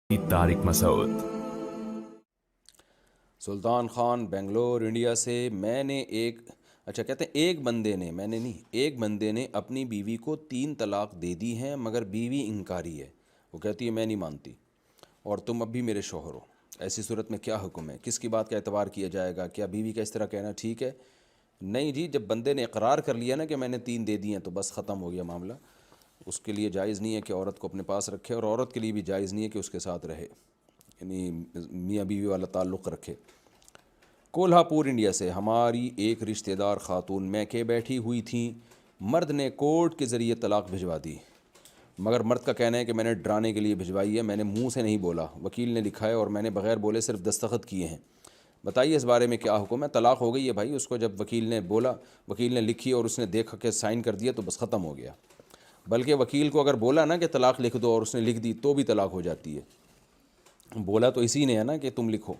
طارق مسعود۔ سلطان Khan Bangalore India سے میں نے کہتے ہیں ایک بندے نے، میں نے نہیں، ایک بندے نے اپنی بیوی کو 3 طلاق دے دی ہیں مگر بیوی انکاری ہے، وہ کہتی ہے میں نہیں مانتی اور تم اب بھی میرے شوہر ہو، ایسی صورت میں کیا حکم ہے؟ کس کی بات کا اعتبار کیا جائے گا؟ کیا بیوی کا اس طرح کہنا ٹھیک ہے؟ نہیں جی، جب بندے نے اقرار کر لیا نا کہ میں نے 3 دے دی ہیں تو بس ختم ہو گیا معاملہ۔ اس کے لیے جائز نہیں ہے کہ عورت کو اپنے پاس رکھے، اور عورت کے لیے بھی جائز نہیں ہے کہ اس کے ساتھ رہے، یعنی میاں بیوی والا تعلق رکھے۔ کولہا پور انڈیا سے ہماری ایک رشتہ دار خاتون میکے بیٹھی ہوئی تھیں، مرد نے کورٹ کے ذریعے طلاق بھجوا دی، مگر مرد کا کہنا ہے کہ میں نے ڈرانے کے لیے بھجوائی ہے، میں نے منہ سے نہیں بولا، وکیل نے لکھا ہے اور میں نے بغیر بولے صرف دستخط کیے ہیں، بتائیے اس بارے میں کیا حکم ہے؟ طلاق ہو گئی ہے بھائی، اس کو جب وکیل نے بولا، وکیل نے لکھی اور اس نے دیکھ کے سائن کر دیا تو بس ختم ہو گیا۔ بلکہ وکیل کو اگر بولا نا کہ طلاق لکھ دو اور اس نے لکھ دی تو بھی طلاق ہو جاتی ہے، بولا تو اسی نے ہے نا کہ تم لکھو۔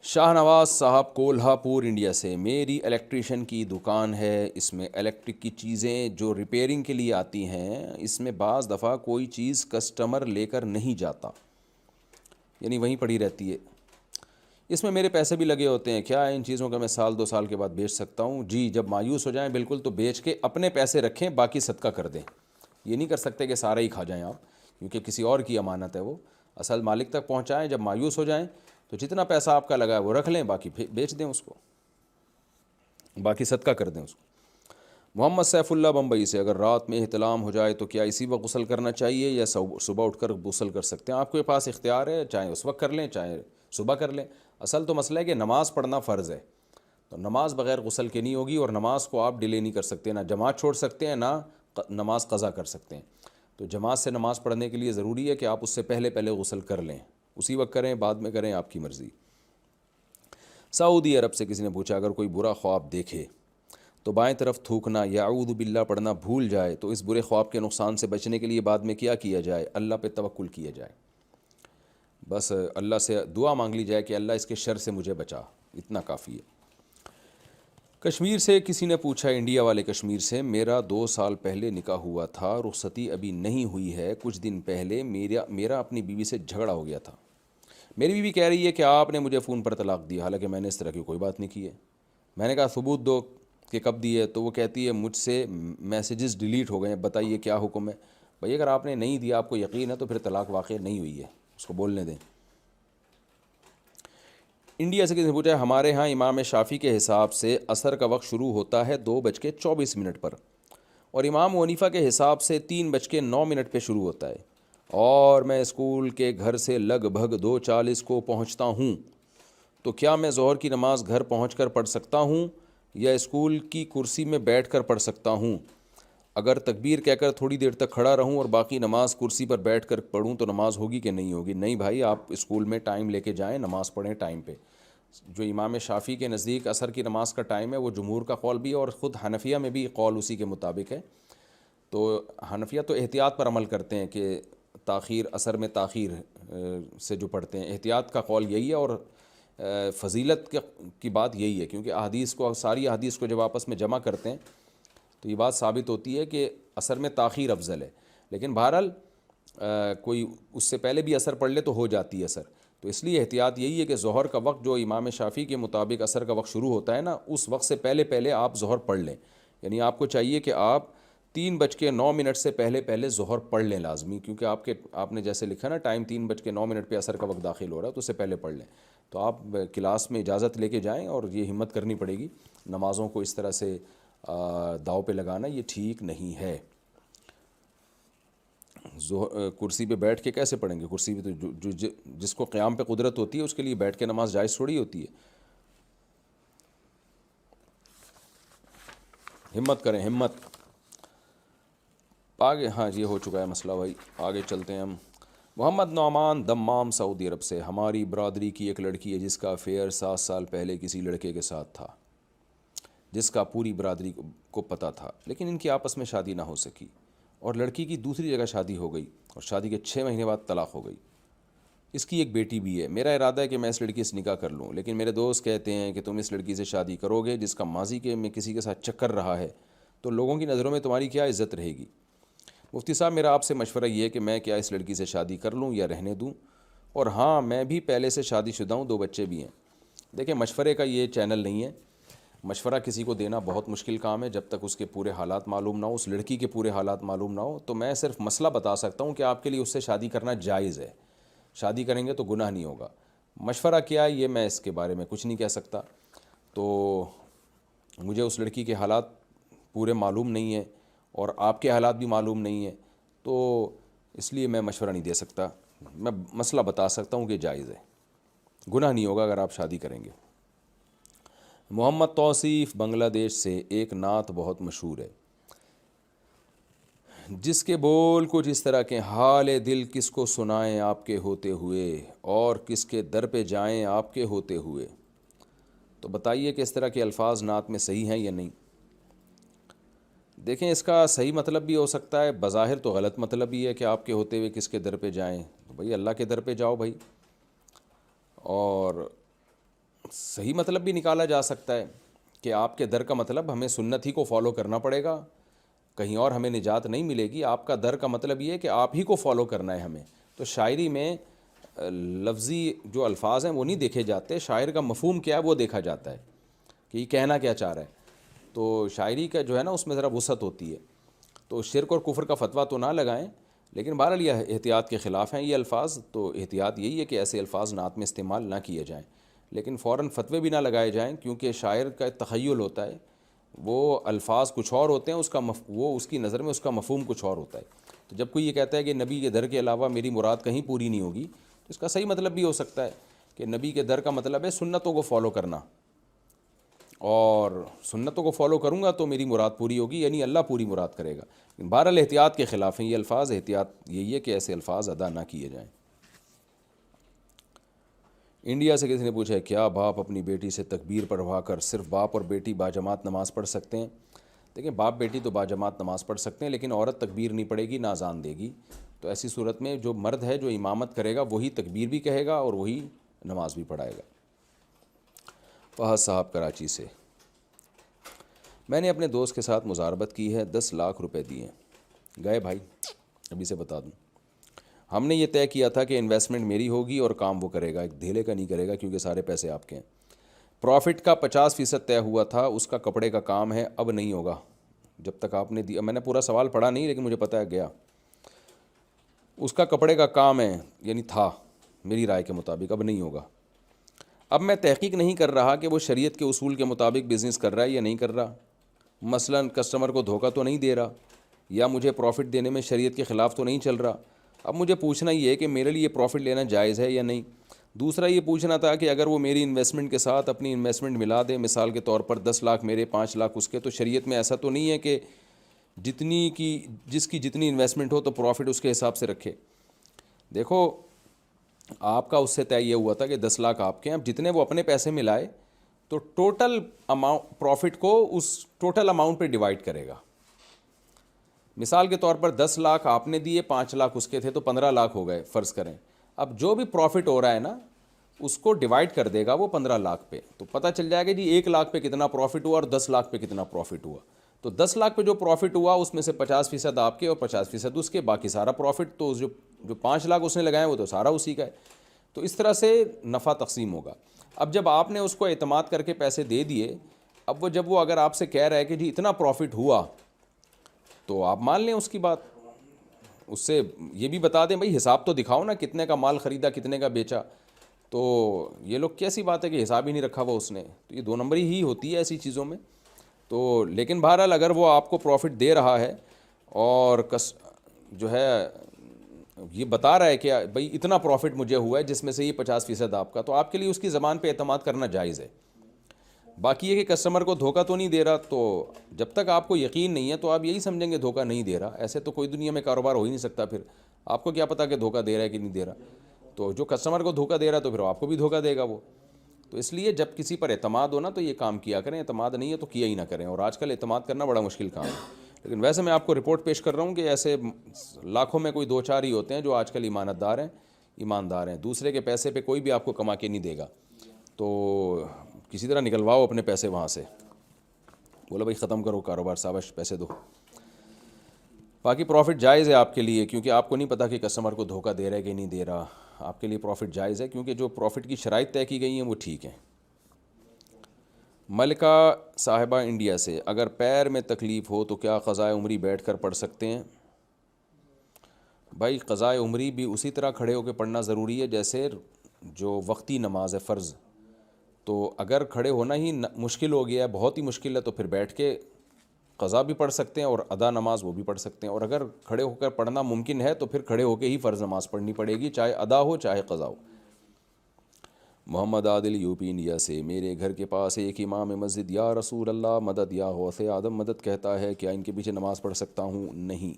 شاہ نواز صاحب کولہا پور انڈیا سے، میری الیکٹریشین کی دکان ہے، اس میں الیکٹرک کی چیزیں جو ریپیئرنگ کے لیے آتی ہیں، اس میں بعض دفعہ کوئی چیز کسٹمر لے کر نہیں جاتا، یعنی وہیں پڑی رہتی ہے، اس میں میرے پیسے بھی لگے ہوتے ہیں، کیا ان چیزوں کا میں 1-2 سال کے بعد بیچ سکتا ہوں؟ جی، جب مایوس ہو جائیں بالکل تو بیچ کے اپنے پیسے رکھیں، باقی صدقہ کر دیں، یہ نہیں کر سکتے کہ سارا ہی کھا جائیں آپ، کیونکہ کسی اور کی امانت ہے، وہ اصل مالک تک پہنچائیں، جب مایوس ہو جائیں تو جتنا پیسہ آپ کا لگا ہے وہ رکھ لیں، باقی بیچ دیں، اس کو باقی صدقہ کر دیں اس کو۔ محمد سیف اللہ بمبئی سے، اگر رات میں احتلام ہو جائے تو کیا اسی وقت غسل کرنا چاہیے یا صبح اٹھ کر غسل کر سکتے ہیں؟ آپ کے پاس اختیار ہے، چاہے اس وقت کر لیں چاہے صبح کر لیں، اصل تو مسئلہ ہے کہ نماز پڑھنا فرض ہے، تو نماز بغیر غسل کے نہیں ہوگی، اور نماز کو آپ ڈیلے نہیں کر سکتے، نہ جماعت چھوڑ سکتے ہیں نہ نماز قضا کر سکتے ہیں، تو جماعت سے نماز پڑھنے کے لیے ضروری ہے کہ آپ اس سے پہلے غسل کر لیں، اسی وقت کریں بعد میں کریں، آپ کی مرضی۔ سعودی عرب سے کسی نے پوچھا، اگر کوئی برا خواب دیکھے تو بائیں طرف تھوکنا یا اعوذ باللہ پڑھنا بھول جائے تو اس برے خواب کے نقصان سے بچنے کے لیے بعد میں کیا جائے؟ اللہ پہ توکل کیا جائے، بس اللہ سے دعا مانگ لی جائے کہ اللہ اس کے شر سے مجھے بچا، اتنا کافی ہے۔ کشمیر سے کسی نے پوچھا، انڈیا والے کشمیر سے، میرا 2 سال پہلے نکاح ہوا تھا، رخصتی ابھی نہیں ہوئی ہے، کچھ دن پہلے میرا اپنی بیوی سے جھگڑا ہو گیا تھا، میری بیوی کہہ رہی ہے کہ آپ نے مجھے فون پر طلاق دی، حالانکہ میں نے اس طرح کی کوئی بات نہیں کی ہے، میں نے کہا ثبوت دو کہ کب دی ہے، تو وہ کہتی ہے مجھ سے میسیجز ڈیلیٹ ہو گئے ہیں، بتائیے کیا حکم ہے؟ بھئی اگر آپ نے نہیں دیا، آپ کو یقین ہے، تو پھر طلاق واقع نہیں ہوئی ہے، اس کو بولنے دیں۔ انڈیا سے کسی نے پوچھا، ہمارے ہاں امام شافعی کے حساب سے عصر کا وقت شروع ہوتا ہے 2:24 پر، اور امام حنیفہ کے حساب سے 3:09 پہ شروع ہوتا ہے، اور میں اسکول کے گھر سے لگ بھگ 2:40 کو پہنچتا ہوں، تو کیا میں ظہر کی نماز گھر پہنچ کر پڑھ سکتا ہوں یا اسکول کی کرسی میں بیٹھ کر پڑھ سکتا ہوں؟ اگر تکبیر کہہ کر تھوڑی دیر تک کھڑا رہوں اور باقی نماز کرسی پر بیٹھ کر پڑھوں تو نماز ہوگی کہ نہیں ہوگی؟ نہیں بھائی، آپ اسکول میں ٹائم لے کے جائیں، نماز پڑھیں ٹائم پہ۔ جو امام شافعی کے نزدیک عصر کی نماز کا ٹائم ہے وہ جمہور کا قول بھی ہے، اور خود حنفیہ میں بھی قول اسی کے مطابق ہے، تو حنفیہ تو احتیاط پر عمل کرتے ہیں کہ تاخیر، عصر میں تاخیر سے جو پڑھتے ہیں، احتیاط کا قول یہی ہے، اور فضیلت کی بات یہی ہے، کیونکہ احادیث کو، ساری احادیث کو جب آپس میں جمع کرتے ہیں تو یہ بات ثابت ہوتی ہے کہ عصر میں تاخیر افضل ہے، لیکن بہرحال کوئی اس سے پہلے بھی عصر پڑھ لے تو ہو جاتی ہے عصر، تو اس لیے احتیاط یہی ہے کہ ظہر کا وقت جو امام شافعی کے مطابق عصر کا وقت شروع ہوتا ہے نا، اس وقت سے پہلے آپ ظہر پڑھ لیں، یعنی آپ کو چاہیے کہ آپ 3:09 سے پہلے ظہر پڑھ لیں لازمی، کیونکہ آپ نے جیسے لکھا نا ٹائم 3:09 پہ عصر کا وقت داخل ہو رہا ہے، تو اس سے پہلے پڑھ لیں، تو آپ کلاس میں اجازت لے کے جائیں، اور یہ ہمت کرنی پڑے گی، نمازوں کو اس طرح سے داؤ پہ لگانا یہ ٹھیک نہیں ہے۔ کرسی پہ بیٹھ کے کیسے پڑھیں گے؟ کرسی پہ تو جس کو قیام پہ قدرت ہوتی ہے اس کے لیے بیٹھ کے نماز جائز تھوڑی ہوتی ہے، ہمت کریں ہمت۔ آگے ہاں یہ ہو چکا ہے مسئلہ بھائی، آگے چلتے ہیں ہم۔ محمد نعمان دمام سعودی عرب سے، ہماری برادری کی ایک لڑکی ہے جس کا افیئر 7 سال پہلے کسی لڑکے کے ساتھ تھا جس کا پوری برادری کو پتہ تھا، لیکن ان کی آپس میں شادی نہ ہو سکی، اور لڑکی کی دوسری جگہ شادی ہو گئی، اور شادی کے 6 مہینے بعد طلاق ہو گئی۔ اس کی ایک بیٹی بھی ہے، میرا ارادہ ہے کہ میں اس لڑکی سے نکاح کر لوں، لیکن میرے دوست کہتے ہیں کہ تم اس لڑکی سے شادی کرو گے جس کا ماضی کے میں کسی کے ساتھ چکر رہا ہے، تو لوگوں کی نظروں میں تمہاری کیا عزت رہے گی؟ مفتی صاحب میرا آپ سے مشورہ یہ ہے کہ میں کیا اس لڑکی سے شادی کر لوں یا رہنے دوں؟ اور ہاں میں بھی پہلے سے شادی شدہ ہوں، 2 بچے بھی ہیں۔ دیکھیں مشورے کا یہ چینل نہیں ہے، مشورہ کسی کو دینا بہت مشکل کام ہے جب تک اس کے پورے حالات معلوم نہ ہو، اس لڑکی کے پورے حالات معلوم نہ ہو۔ تو میں صرف مسئلہ بتا سکتا ہوں کہ آپ کے لیے اس سے شادی کرنا جائز ہے، شادی کریں گے تو گناہ نہیں ہوگا۔ مشورہ کیا ہے یہ میں اس کے بارے میں کچھ نہیں کہہ سکتا، تو مجھے اس لڑکی کے حالات پورے معلوم نہیں ہیں اور آپ کے حالات بھی معلوم نہیں ہیں، تو اس لیے میں مشورہ نہیں دے سکتا۔ میں مسئلہ بتا سکتا ہوں کہ جائز ہے، گناہ نہیں ہوگا اگر آپ شادی کریں گے۔ محمد توصیف بنگلہ دیش سے ایک نعت بہت مشہور ہے، جس کے بول کچھ اس طرح کے: حال دل کس کو سنائیں آپ کے ہوتے ہوئے، اور کس کے در پہ جائیں آپ کے ہوتے ہوئے۔ تو بتائیے کہ اس طرح کے الفاظ نعت میں صحیح ہیں یا نہیں؟ دیکھیں اس کا صحیح مطلب بھی ہو سکتا ہے، بظاہر تو غلط مطلب بھی ہے کہ آپ کے ہوتے ہوئے کس کے در پہ جائیں، تو بھئی اللہ کے در پہ جاؤ بھائی۔ اور صحیح مطلب بھی نکالا جا سکتا ہے کہ آپ کے در کا مطلب ہمیں سنت ہی کو فالو کرنا پڑے گا، کہیں اور ہمیں نجات نہیں ملے گی۔ آپ کا در کا مطلب یہ ہے کہ آپ ہی کو فالو کرنا ہے ہمیں۔ تو شاعری میں لفظی جو الفاظ ہیں وہ نہیں دیکھے جاتے، شاعر کا مفہوم کیا ہے وہ دیکھا جاتا ہے کہ یہ کہنا کیا چاہ رہا ہے۔ تو شاعری کا جو ہے نا اس میں ذرا وسعت ہوتی ہے، تو شرک اور کفر کا فتویٰ تو نہ لگائیں، لیکن بہرحال یہ احتیاط کے خلاف ہیں یہ الفاظ، تو احتیاط یہی ہے کہ ایسے الفاظ نعت میں استعمال نہ کیے جائیں، لیکن فوراً فتوے بھی نہ لگائے جائیں، کیونکہ شاعر کا تخیل ہوتا ہے، وہ الفاظ کچھ اور ہوتے ہیں، وہ اس کی نظر میں اس کا مفہوم کچھ اور ہوتا ہے۔ تو جب کوئی یہ کہتا ہے کہ نبی کے در کے علاوہ میری مراد کہیں پوری نہیں ہوگی، تو اس کا صحیح مطلب بھی ہو سکتا ہے کہ نبی کے در کا مطلب ہے سنتوں کو فالو کرنا، اور سنتوں کو فالو کروں گا تو میری مراد پوری ہوگی، یعنی اللہ پوری مراد کرے گا۔ بہرحال احتیاط کے خلاف ہیں یہ الفاظ، احتیاط یہی ہے کہ ایسے الفاظ ادا نہ کیے جائیں۔ انڈیا سے کسی نے پوچھا ہے کیا باپ اپنی بیٹی سے تکبیر پڑھوا کر صرف باپ اور بیٹی باجماعت نماز پڑھ سکتے ہیں؟ دیکھیں باپ بیٹی تو باجماعت نماز پڑھ سکتے ہیں، لیکن عورت تکبیر نہیں پڑھے گی، نہ اذان دے گی۔ تو ایسی صورت میں جو مرد ہے جو امامت کرے گا وہی تکبیر بھی کہے گا اور وہی نماز بھی پڑھائے گا۔ فہد صاحب کراچی سے: میں نے اپنے دوست کے ساتھ مزاربت کی ہے، 10 لاکھ روپے دیے، گئے بھائی، ابھی سے بتا دوں۔ ہم نے یہ طے کیا تھا کہ انویسٹمنٹ میری ہوگی اور کام وہ کرے گا، ایک دھیلے کا نہیں کرے گا کیونکہ سارے پیسے آپ کے ہیں۔ پروفٹ کا 50% طے ہوا تھا، اس کا کپڑے کا کام ہے، اب نہیں ہوگا جب تک آپ نے دیا۔ میں نے پورا سوال پڑھا نہیں لیکن مجھے پتہ ہے گیا۔ اس کا کپڑے کا کام ہے یعنی تھا، میری رائے کے مطابق اب نہیں ہوگا۔ اب میں تحقیق نہیں کر رہا کہ وہ شریعت کے اصول کے مطابق بزنس کر رہا ہے یا نہیں کر رہا، مثلاً کسٹمر کو دھوکہ تو نہیں دے رہا، یا مجھے پروفٹ دینے میں شریعت کے خلاف تو نہیں چل رہا۔ اب مجھے پوچھنا یہ ہے کہ میرے لیے پروفٹ لینا جائز ہے یا نہیں۔ دوسرا یہ پوچھنا تھا کہ اگر وہ میری انویسٹمنٹ کے ساتھ اپنی انویسٹمنٹ ملا دے، مثال کے طور پر 10 لاکھ میرے 5 لاکھ اس کے، تو شریعت میں ایسا تو نہیں ہے کہ جس کی جتنی انویسٹمنٹ ہو تو پروفٹ اس کے حساب سے رکھے؟ دیکھو آپ کا اس سے طے یہ ہوا تھا کہ 10 لاکھ آپ کے ہیں، اب جتنے وہ اپنے پیسے ملائے تو ٹوٹل اماؤنٹ پروفٹ کو اس ٹوٹل اماؤنٹ پہ ڈیوائڈ کرے گا۔ مثال کے طور پر 10 لاکھ آپ نے دیے، 5 لاکھ اس کے تھے، تو 15 لاکھ ہو گئے فرض کریں۔ اب جو بھی پروفٹ ہو رہا ہے نا اس کو ڈیوائڈ کر دے گا وہ 15 لاکھ پہ، تو پتہ چل جائے گا جی 1 لاکھ پہ کتنا پروفٹ ہوا اور 10 لاکھ پہ کتنا پروفٹ ہوا۔ تو 10 لاکھ پہ جو پروفٹ ہوا اس میں سے 50% آپ کے اور 50% اس کے، باقی سارا پروفٹ تو جو 5 لاکھ اس نے لگائے وہ تو سارا اسی کا ہے۔ تو اس طرح سے نفع تقسیم ہوگا۔ اب جب آپ نے اس کو اعتماد کر کے پیسے دے دیے، اب جب وہ اگر آپ سے کہہ رہا ہے کہ جی اتنا پروفٹ ہوا تو آپ مان لیں اس کی بات، اس سے یہ بھی بتا دیں بھائی حساب تو دکھاؤ نا، کتنے کا مال خریدا کتنے کا بیچا۔ تو یہ لوگ کیسی بات ہے کہ حساب ہی نہیں رکھا ہوا اس نے، تو یہ 2 نمبری ہی ہوتی ہے ایسی چیزوں میں۔ تو لیکن بہرحال اگر وہ آپ کو پروفٹ دے رہا ہے اور جو ہے یہ بتا رہا ہے کہ بھائی اتنا پروفٹ مجھے ہوا ہے جس میں سے یہ 50% آپ کا، تو آپ کے لیے اس کی زبان پہ اعتماد کرنا جائز ہے۔ باقی یہ کہ کسٹمر کو دھوکہ تو نہیں دے رہا، تو جب تک آپ کو یقین نہیں ہے تو آپ یہی سمجھیں گے دھوکہ نہیں دے رہا، ایسے تو کوئی دنیا میں کاروبار ہو ہی نہیں سکتا۔ پھر آپ کو کیا پتہ کہ دھوکہ دے رہا ہے کہ نہیں دے رہا؟ تو جو کسٹمر کو دھوکہ دے رہا ہے تو پھر آپ کو بھی دھوکہ دے گا وہ۔ تو اس لیے جب کسی پر اعتماد ہو نا تو یہ کام کیا کریں، اعتماد نہیں ہے تو کیا ہی نہ کریں، اور آج کل اعتماد کرنا بڑا مشکل کام ہے۔ لیکن ویسے میں آپ کو رپورٹ پیش کر رہا ہوں کہ ایسے لاکھوں میں کوئی 2-4 ہی ہوتے ہیں جو آج کل ایماندار ہیں، دوسرے کے پیسے پہ کوئی بھی آپ کو کما کے نہیں دے گا۔ تو کسی طرح نکلواؤ اپنے پیسے وہاں سے، بولو بھائی ختم کرو کاروبار، سابش پیسے دو۔ باقی پروفٹ جائز ہے آپ کے لیے، کیونکہ آپ کو نہیں پتہ کہ کسٹمر کو دھوکہ دے رہا ہے کہ نہیں دے رہا. آپ کے لیے پروفٹ جائز ہے، کیونکہ جو پروفٹ کی شرائط طے کی گئی ہیں وہ ٹھیک ہیں. ملکہ صاحبہ انڈیا سے، اگر پیر میں تکلیف ہو تو کیا قضائے عمری بیٹھ کر پڑھ سکتے ہیں؟ بھائی قضائے عمری بھی اسی طرح کھڑے ہو کے پڑھنا ضروری ہے جیسے جو وقتی نماز ہے فرض. تو اگر کھڑے ہونا ہی مشکل ہو گیا ہے، بہت ہی مشکل ہے، تو پھر بیٹھ کے قضا بھی پڑھ سکتے ہیں اور ادا نماز وہ بھی پڑھ سکتے ہیں. اور اگر کھڑے ہو کر پڑھنا ممکن ہے تو پھر کھڑے ہو کے ہی فرض نماز پڑھنی پڑے گی، چاہے ادا ہو چاہے قضا ہو. محمد عادل یو پی انڈیا سے، میرے گھر کے پاس ایک امام مسجد یا رسول اللہ مدد یا غوث آدم مدد کہتا ہے، کیا ان کے پیچھے نماز پڑھ سکتا ہوں؟ نہیں.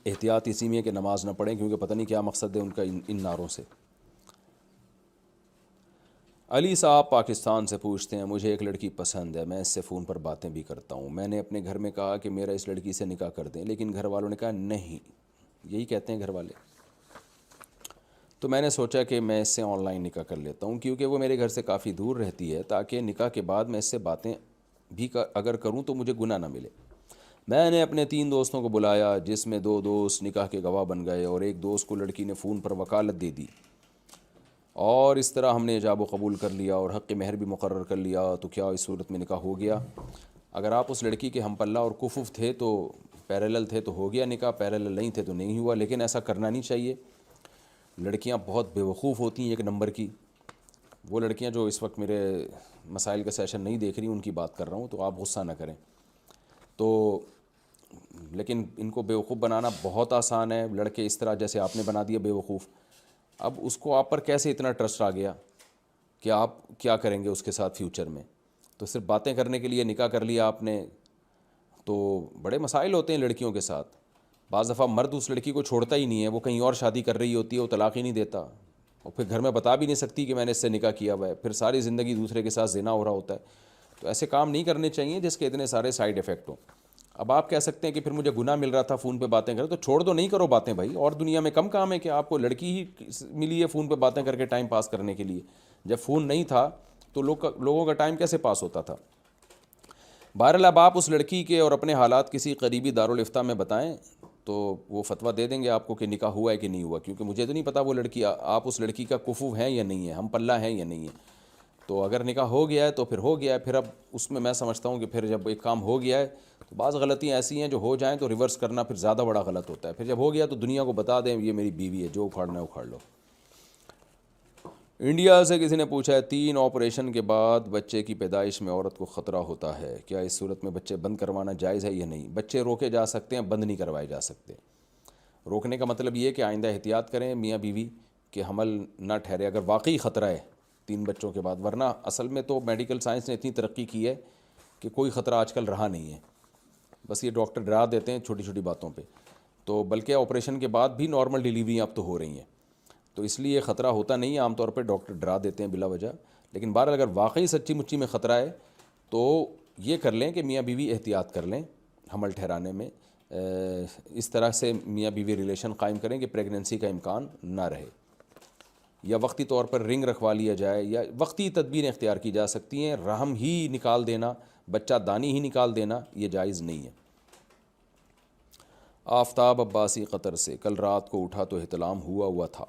احتیاط اسی میں ہے کہ نماز نہ پڑھیں، کیونکہ پتہ نہیں کیا مقصد ہے ان کا ان نعروں سے. علی صاحب پاکستان سے پوچھتے ہیں، مجھے ایک لڑکی پسند ہے، میں اس سے فون پر باتیں بھی کرتا ہوں. میں نے اپنے گھر میں کہا کہ میرا اس لڑکی سے نکاح کر دیں، لیکن گھر والوں نے کہا نہیں. یہی کہتے ہیں گھر والے. تو میں نے سوچا کہ میں اس سے آن لائن نکاح کر لیتا ہوں، کیونکہ وہ میرے گھر سے کافی دور رہتی ہے، تاکہ نکاح کے بعد میں اس سے باتیں بھی اگر کروں تو مجھے گناہ نہ ملے. میں نے اپنے 3 دوستوں کو بلایا، جس میں 2 دوست نکاح کے گواہ بن گئے اور ایک دوست کو لڑکی نے فون پر وکالت دے دی، اور اس طرح ہم نے ایجاب و قبول کر لیا اور حق مہر بھی مقرر کر لیا. تو کیا اس صورت میں نکاح ہو گیا؟ اگر آپ اس لڑکی کے ہم پلہ اور کفوف تھے تو پیرالل تھے تو ہو گیا نکاح، پیرالل نہیں تھے تو نہیں ہوا. لیکن ایسا کرنا نہیں چاہیے. لڑکیاں بہت بیوقوف ہوتی ہیں ایک نمبر کی. وہ لڑکیاں جو اس وقت میرے مسائل کا سیشن نہیں دیکھ رہی ان کی بات کر رہا ہوں، تو آپ غصہ نہ کریں. تو لیکن ان کو بیوقوف بنانا بہت آسان ہے. لڑکے اس طرح جیسے آپ نے بنا دیا بیوقوف. اب اس کو آپ پر کیسے اتنا ٹرسٹ آ گیا کہ آپ کیا کریں گے اس کے ساتھ فیوچر میں؟ تو صرف باتیں کرنے کے لیے نکاح کر لیا آپ نے. تو بڑے مسائل ہوتے ہیں لڑکیوں کے ساتھ. بعض دفعہ مرد اس لڑکی کو چھوڑتا ہی نہیں ہے، وہ کہیں اور شادی کر رہی ہوتی ہے، وہ طلاق ہی نہیں دیتا، اور پھر گھر میں بتا بھی نہیں سکتی کہ میں نے اس سے نکاح کیا ہوا ہے. پھر ساری زندگی دوسرے کے ساتھ زنا ہو رہا ہوتا ہے. تو ایسے کام نہیں کرنے چاہیے جس کے اتنے سارے سائیڈ افیکٹ ہوں. اب آپ کہہ سکتے ہیں کہ پھر مجھے گناہ مل رہا تھا فون پہ باتیں کریں، تو چھوڑ دو، نہیں کرو باتیں بھائی. اور دنیا میں کم کام ہے کہ آپ کو لڑکی ہی ملی ہے فون پہ باتیں کر کے ٹائم پاس کرنے کے لیے. جب فون نہیں تھا تو لوگوں کا ٹائم کیسے پاس ہوتا تھا؟ بہرحال اب آپ اس لڑکی کے اور اپنے حالات کسی قریبی دارالافتاء میں بتائیں تو وہ فتویٰ دے دیں گے آپ کو کہ نکاح ہوا ہے کہ نہیں ہوا. کیونکہ مجھے تو نہیں پتا وہ لڑکی، آپ اس لڑکی کا کفو ہیں یا نہیں ہے، ہم پلہ ہیں یا نہیں ہے. تو اگر نکاح ہو گیا ہے تو پھر ہو گیا ہے. پھر اب اس میں سمجھتا ہوں کہ پھر جب ایک کام ہو گیا ہے تو بعض غلطیاں ایسی ہیں جو ہو جائیں تو ریورس کرنا پھر زیادہ بڑا غلط ہوتا ہے. پھر جب ہو گیا تو دنیا کو بتا دیں یہ میری بیوی ہے، جو اکھاڑنا ہے اکھاڑ لو. انڈیا سے کسی نے پوچھا ہے، 3 آپریشن کے بعد بچے کی پیدائش میں عورت کو خطرہ ہوتا ہے، کیا اس صورت میں بچے بند کروانا جائز ہے یا نہیں؟ بچے روکے جا سکتے ہیں، بند نہیں کروائے جا سکتے. روکنے کا مطلب یہ ہے کہ آئندہ احتیاط کریں میاں بیوی کہ حمل نہ ٹھہرے اگر واقعی خطرہ ہے 3 بچوں کے بعد. ورنہ اصل میں تو میڈیکل سائنس نے اتنی ترقی کی ہے کہ کوئی خطرہ آج کل رہا نہیں ہے. بس یہ ڈاکٹر ڈرا دیتے ہیں چھوٹی چھوٹی باتوں پہ. تو بلکہ آپریشن کے بعد بھی نارمل ڈیلیوریاں اب تو ہو رہی ہیں، تو اس لیے خطرہ ہوتا نہیں ہے. عام طور پہ ڈاکٹر ڈرا دیتے ہیں بلا وجہ. لیکن بہرحال اگر واقعی سچی مچی میں خطرہ ہے تو یہ کر لیں کہ میاں بیوی احتیاط کر لیں حمل ٹھہرانے میں. اس طرح سے میاں بیوی ریلیشن قائم کریں کہ پریگننسی کا امکان نہ رہے، یا وقتی طور پر رنگ رکھوا لیا جائے، یا وقتی تدبیریں اختیار کی جا سکتی ہیں. رحم ہی نکال دینا، بچہ دانی ہی نکال دینا، یہ جائز نہیں ہے. آفتاب عباسی قطر سے، کل رات کو اٹھا تو احتلام ہوا تھا.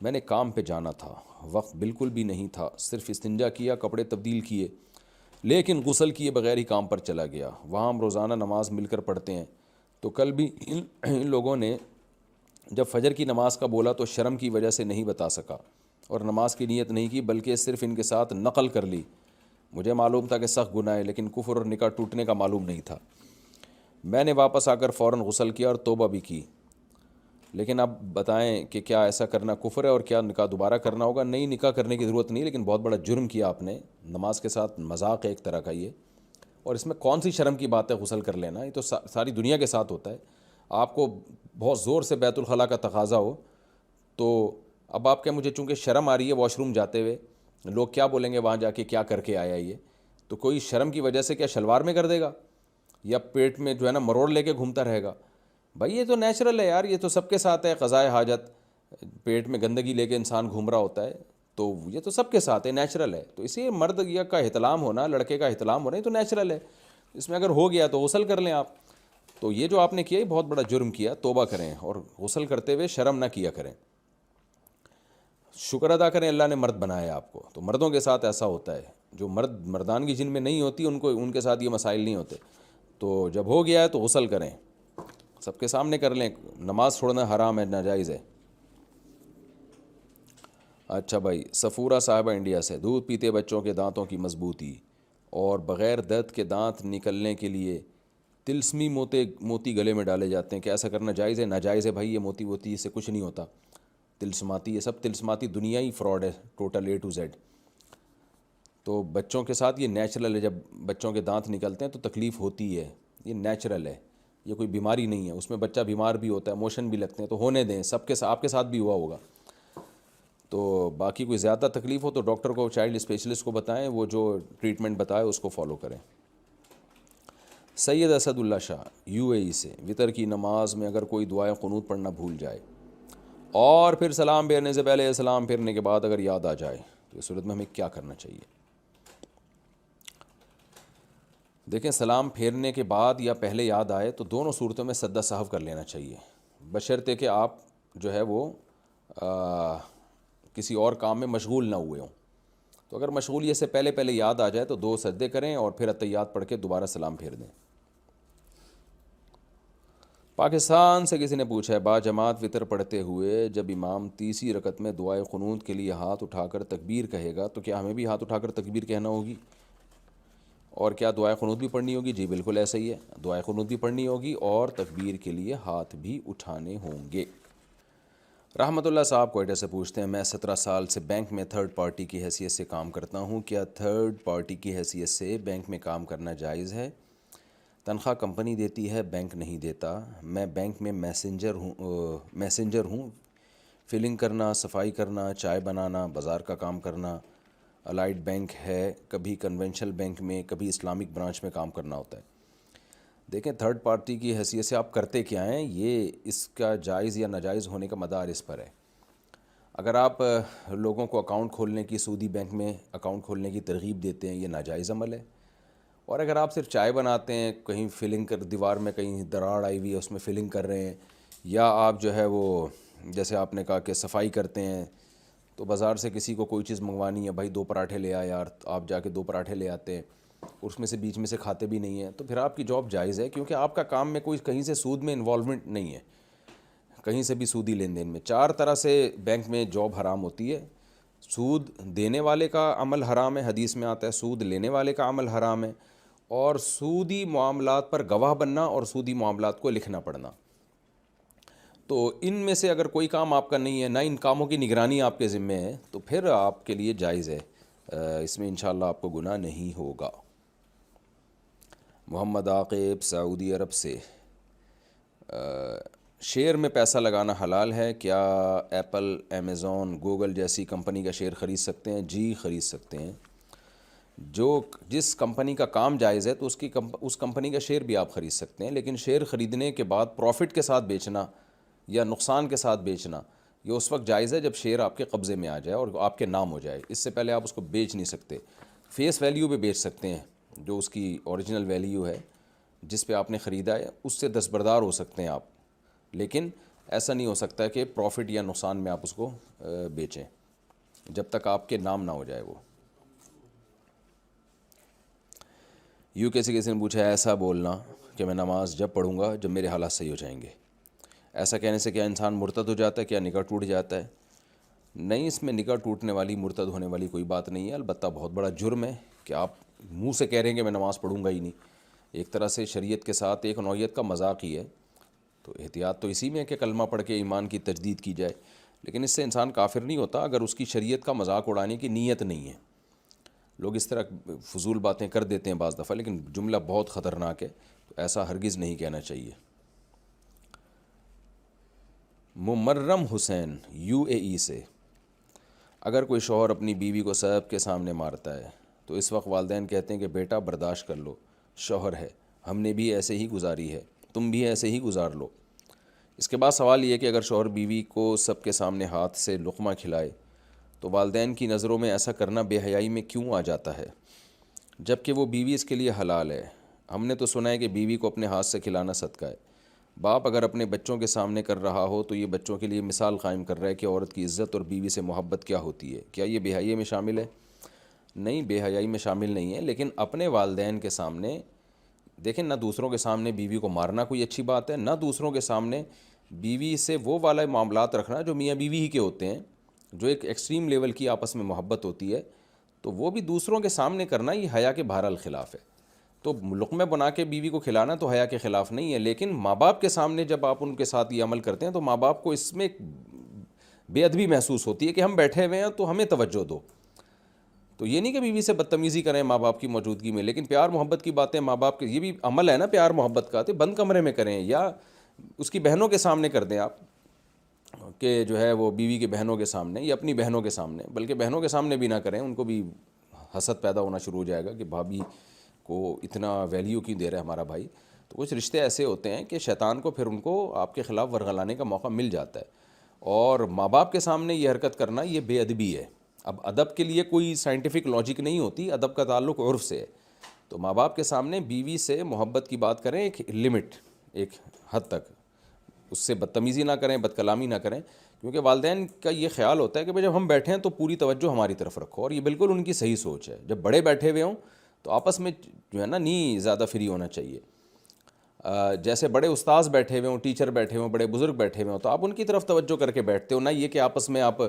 میں نے کام پہ جانا تھا، وقت بالکل بھی نہیں تھا، صرف استنجا کیا، کپڑے تبدیل کیے، لیکن غسل کیے بغیر ہی کام پر چلا گیا. وہاں ہم روزانہ نماز مل کر پڑھتے ہیں. تو کل بھی ان لوگوں نے جب فجر کی نماز کا بولا تو شرم کی وجہ سے نہیں بتا سکا اور نماز کی نیت نہیں کی، بلکہ صرف ان کے ساتھ نقل کر لی. مجھے معلوم تھا کہ سخت گناہ ہے، لیکن کفر اور نکاح ٹوٹنے کا معلوم نہیں تھا. میں نے واپس آ کر فوراً غسل کیا اور توبہ بھی کی. لیکن اب بتائیں کہ کیا ایسا کرنا کفر ہے اور کیا نکاح دوبارہ کرنا ہوگا؟ نہیں، نکاح کرنے کی ضرورت نہیں، لیکن بہت بڑا جرم کیا آپ نے. نماز کے ساتھ مذاق ہے ایک طرح کا یہ، اور اس میں کون سی شرم کی بات ہے غسل کر لینا؟ یہ تو ساری دنیا کے ساتھ ہوتا ہے. آپ کو بہت زور سے بیت الخلاء کا تقاضا ہو تو اب آپ کیا، مجھے چونکہ شرم آ رہی ہے واش روم جاتے ہوئے، لوگ کیا بولیں گے وہاں جا کے کیا کر کے آیا یہ؟ تو کوئی شرم کی وجہ سے کیا شلوار میں کر دے گا یا پیٹ میں جو ہے نا مروڑ لے کے گھومتا رہے گا؟ بھائی یہ تو نیچرل ہے یار، یہ تو سب کے ساتھ ہے. قضائے حاجت، پیٹ میں گندگی لے کے انسان گھوم رہا ہوتا ہے، تو یہ تو سب کے ساتھ ہے، نیچرل ہے. تو اسی مرد کا احتلام ہونا، لڑکے کا احتلام ہونا، یہ تو نیچرل ہے. اس میں اگر ہو گیا تو غسل کر لیں آپ. تو یہ جو آپ نے کیا یہ بہت بڑا جرم کیا, توبہ کریں اور غسل کرتے ہوئے شرم نہ کیا کریں. شکر ادا کریں اللہ نے مرد بنایا آپ کو. تو مردوں کے ساتھ ایسا ہوتا ہے, جو مردانگی جن میں نہیں ہوتی ان کے ساتھ یہ مسائل نہیں ہوتے. تو جب ہو گیا ہے تو غسل کریں, سب کے سامنے کر لیں. نماز چھوڑنا حرام ہے, ناجائز ہے. اچھا بھائی, صفورہ صاحبہ انڈیا سے, دودھ پیتے بچوں کے دانتوں کی مضبوطی اور بغیر درد کے دانت نکلنے کے لیے تلسمی موتی گلے میں ڈالے جاتے ہیں, کیا ایسا کرنا جائز ہے؟ ناجائز ہے بھائی, یہ موتی اس سے کچھ نہیں ہوتا. تلسماتی, یہ سب تلسماتی دنیا ہی فراڈ ہے ٹوٹل اے ٹو زیڈ. تو بچوں کے ساتھ یہ نیچرل ہے, جب بچوں کے دانت نکلتے ہیں تو تکلیف ہوتی ہے, یہ نیچرل ہے, یہ کوئی بیماری نہیں ہے. اس میں بچہ بیمار بھی ہوتا ہے, موشن بھی لگتے ہیں, تو ہونے دیں. سب کے آپ کے ساتھ بھی ہوا ہوگا. تو باقی کوئی زیادہ تکلیف ہو تو ڈاکٹر کو, چائلڈ اسپیشلسٹ کو بتائیں, وہ جو ٹریٹمنٹ بتائے اس کو فالو کریں. سید اسد اللہ شاہ یو اے ای سے, وطر کی نماز میں اگر کوئی دعائیں قنوت پڑھنا بھول جائے اور پھر سلام پھیرنے سے پہلے سلام پھیرنے کے بعد اگر یاد آ جائے تو اس صورت میں ہمیں کیا کرنا چاہیے؟ دیکھیں, سلام پھیرنے کے بعد یا پہلے یاد آئے تو دونوں صورتوں میں سجدہ سہو کر لینا چاہیے, بشرطے کہ آپ جو ہے وہ کسی اور کام میں مشغول نہ ہوئے ہوں. تو اگر مشغولیت سے پہلے یاد آ جائے تو 2 سجدے کریں اور پھر اتحیات پڑھ کے دوبارہ سلام پھیر دیں. پاکستان سے کسی نے پوچھا ہے, با جماعت وطر پڑھتے ہوئے جب امام تیسری رکعت میں دعائے قنوت کے لیے ہاتھ اٹھا کر تکبیر کہے گا تو کیا ہمیں بھی ہاتھ اٹھا کر تکبیر کہنا ہوگی؟ اور کیا دعائے قنوت بھی پڑھنی ہوگی؟ جی بالکل ایسا ہی ہے, دعائے قنوت بھی پڑھنی ہوگی اور تکبیر کے لیے ہاتھ بھی اٹھانے ہوں گے. رحمت اللہ صاحب کوئٹہ سے پوچھتے ہیں, میں 17 سال سے بینک میں تھرڈ پارٹی کی حیثیت سے کام کرتا ہوں, کیا تھرڈ پارٹی کی حیثیت سے بینک میں کام کرنا جائز ہے؟ تنخواہ کمپنی دیتی ہے, بینک نہیں دیتا. میں بینک میں میسنجر ہوں, فلنگ کرنا, صفائی کرنا, چائے بنانا, بازار کا کام کرنا. الائڈ بینک ہے, کبھی کنونشنل بینک میں, کبھی اسلامک برانچ میں کام کرنا ہوتا ہے. دیکھیں, تھرڈ پارٹی کی حیثیت سے آپ کرتے کیا ہیں, یہ اس کا جائز یا ناجائز ہونے کا مدار اس پر ہے. اگر آپ لوگوں کو اکاؤنٹ کھولنے کی, سودی بینک میں اکاؤنٹ کھولنے کی ترغیب دیتے ہیں, یہ ناجائز عمل ہے. اور اگر آپ صرف چائے بناتے ہیں, کہیں فلنگ کر, دیوار میں کہیں دراڑ آئی ہوئی ہے اس میں فلنگ کر رہے ہیں, یا آپ جو ہے وہ جیسے آپ نے کہا کہ صفائی کرتے ہیں, تو بازار سے کسی کو کوئی چیز منگوانی ہے, بھائی 2 پراٹھے لے آ یار, آپ جا کے 2 پراٹھے لے آتے ہیں, اس میں سے بیچ میں سے کھاتے بھی نہیں ہیں, تو پھر آپ کی جاب جائز ہے, کیونکہ آپ کا کام میں کوئی کہیں سے سود میں انوالومنٹ نہیں ہے, کہیں سے بھی سودی لین دین میں. 4 طرح سے بینک میں جاب حرام ہوتی ہے. سود دینے والے کا عمل حرام ہے, حدیث میں آتا ہے, سود لینے والے کا عمل حرام ہے, اور سودی معاملات پر گواہ بننا اور سودی معاملات کو لکھنا پڑنا. تو ان میں سے اگر کوئی کام آپ کا نہیں ہے, نہ ان کاموں کی نگرانی آپ کے ذمے ہے, تو پھر آپ کے لیے جائز ہے, اس میں انشاءاللہ آپ کو گناہ نہیں ہوگا. محمد عاقب سعودی عرب سے, شیئر میں پیسہ لگانا حلال ہے کیا؟ ایپل, امیزون, گوگل جیسی کمپنی کا شیئر خرید سکتے ہیں؟ جی خرید سکتے ہیں. جس کمپنی کا کام جائز ہے تو اس کمپنی کا شیئر بھی آپ خرید سکتے ہیں, لیکن شیئر خریدنے کے بعد پروفٹ کے ساتھ بیچنا یا نقصان کے ساتھ بیچنا یہ اس وقت جائز ہے جب شیئر آپ کے قبضے میں آ جائے اور آپ کے نام ہو جائے. اس سے پہلے آپ اس کو بیچ نہیں سکتے. فیس ویلیو پہ بیچ سکتے ہیں, جو اس کی اوریجنل ویلیو ہے جس پہ آپ نے خریدا ہے اس سے دستبردار ہو سکتے ہیں آپ, لیکن ایسا نہیں ہو سکتا کہ پروفٹ یا نقصان میں آپ اس کو بیچیں جب تک آپ کے نام نہ ہو جائے وہ. یو کے سے کسی نے پوچھا ہے, ایسا بولنا کہ میں نماز جب پڑھوں گا جب میرے حالات صحیح ہو جائیں گے, ایسا کہنے سے کیا انسان مرتد ہو جاتا ہے, کیا نکاح ٹوٹ جاتا ہے؟ نہیں, اس میں نکاح ٹوٹنے والی, مرتد ہونے والی کوئی بات نہیں ہے. البتہ بہت بڑا جرم ہے کہ آپ منہ سے کہہ رہے ہیں کہ میں نماز پڑھوں گا ہی نہیں. ایک طرح سے شریعت کے ساتھ ایک نوعیت کا مذاق ہی ہے. تو احتیاط تو اسی میں ہے کہ کلمہ پڑھ کے ایمان کی تجدید کی جائے, لیکن اس سے انسان کافر نہیں ہوتا اگر اس کی شریعت کا مذاق اڑانے کی نیت نہیں ہے. لوگ اس طرح فضول باتیں کر دیتے ہیں بعض دفعہ, لیکن جملہ بہت خطرناک ہے, تو ایسا ہرگز نہیں کہنا چاہیے. ممرم حسین یو اے ای سے, اگر کوئی شوہر اپنی بیوی کو سب کے سامنے مارتا ہے تو اس وقت والدین کہتے ہیں کہ بیٹا برداشت کر لو, شوہر ہے, ہم نے بھی ایسے ہی گزاری ہے, تم بھی ایسے ہی گزار لو. اس کے بعد سوال یہ کہ اگر شوہر بیوی کو سب کے سامنے ہاتھ سے لقمہ کھلائے تو والدین کی نظروں میں ایسا کرنا بے حیائی میں کیوں آ جاتا ہے, جب کہ وہ بیوی اس کے لیے حلال ہے؟ ہم نے تو سنا ہے کہ بیوی کو اپنے ہاتھ سے کھلانا صدقہ ہے. باپ اگر اپنے بچوں کے سامنے کر رہا ہو تو یہ بچوں کے لیے مثال قائم کر رہا ہے کہ عورت کی عزت اور بیوی سے محبت کیا ہوتی ہے. کیا یہ بے حیائی میں شامل ہے؟ نہیں، بے حیائی میں شامل نہیں ہے، لیکن اپنے والدین کے سامنے دیکھیں، نہ دوسروں کے سامنے بیوی کو مارنا کوئی اچھی بات ہے، نہ دوسروں کے سامنے بیوی سے وہ والا معاملات رکھنا جو میاں بیوی ہی کے ہوتے ہیں، جو ایک ایکسٹریم لیول کی آپس میں محبت ہوتی ہے، تو وہ بھی دوسروں کے سامنے کرنا یہ حیا کے بہرحال خلاف ہے. تو لقمے بنا کے بیوی کو کھلانا تو حیا کے خلاف نہیں ہے، لیکن ماں باپ کے سامنے جب آپ ان کے ساتھ یہ عمل کرتے ہیں تو ماں باپ کو اس میں ایک بے ادبی محسوس ہوتی ہے کہ ہم بیٹھے ہوئے ہیں تو ہمیں توجہ دو. تو یہ نہیں کہ بیوی سے بدتمیزی کریں ماں باپ کی موجودگی میں، لیکن پیار محبت کی باتیں ماں باپ کے، یہ بھی عمل ہے نا پیار محبت کا، تو بند کمرے میں کریں یا اس کی بہنوں کے سامنے کر دیں آپ، کہ جو ہے وہ بیوی کے بہنوں کے سامنے یا اپنی بہنوں کے سامنے، بلکہ بہنوں کے سامنے بھی نہ کریں، ان کو بھی حسد پیدا ہونا شروع ہو جائے گا کہ بھابھی کو اتنا ویلیو کیوں دے رہا ہے ہمارا بھائی. تو کچھ رشتے ایسے ہوتے ہیں کہ شیطان کو پھر ان کو آپ کے خلاف ورغلانے کا موقع مل جاتا ہے، اور ماں باپ کے سامنے یہ حرکت کرنا یہ بے ادبی ہے. اب ادب کے لیے کوئی سائنٹیفک لاجک نہیں ہوتی، ادب کا تعلق عرف سے ہے. تو ماں باپ کے سامنے بیوی سے محبت کی بات کریں ایک لمٹ، ایک حد تک، اس سے بدتمیزی نہ کریں، بد کلامی نہ کریں، کیونکہ والدین کا یہ خیال ہوتا ہے کہ جب ہم بیٹھے ہیں تو پوری توجہ ہماری طرف رکھو، اور یہ بالکل ان کی صحیح سوچ ہے. جب بڑے بیٹھے ہوئے ہوں تو آپس میں جو ہے نا نہیں زیادہ فری ہونا چاہیے. جیسے بڑے استاذ بیٹھے ہوئے ہوں، ٹیچر بیٹھے ہوں، بڑے بزرگ بیٹھے ہوئے ہوں، تو آپ ان کی طرف توجہ کر کے بیٹھتے ہو، نہ یہ کہ آپس میں آپ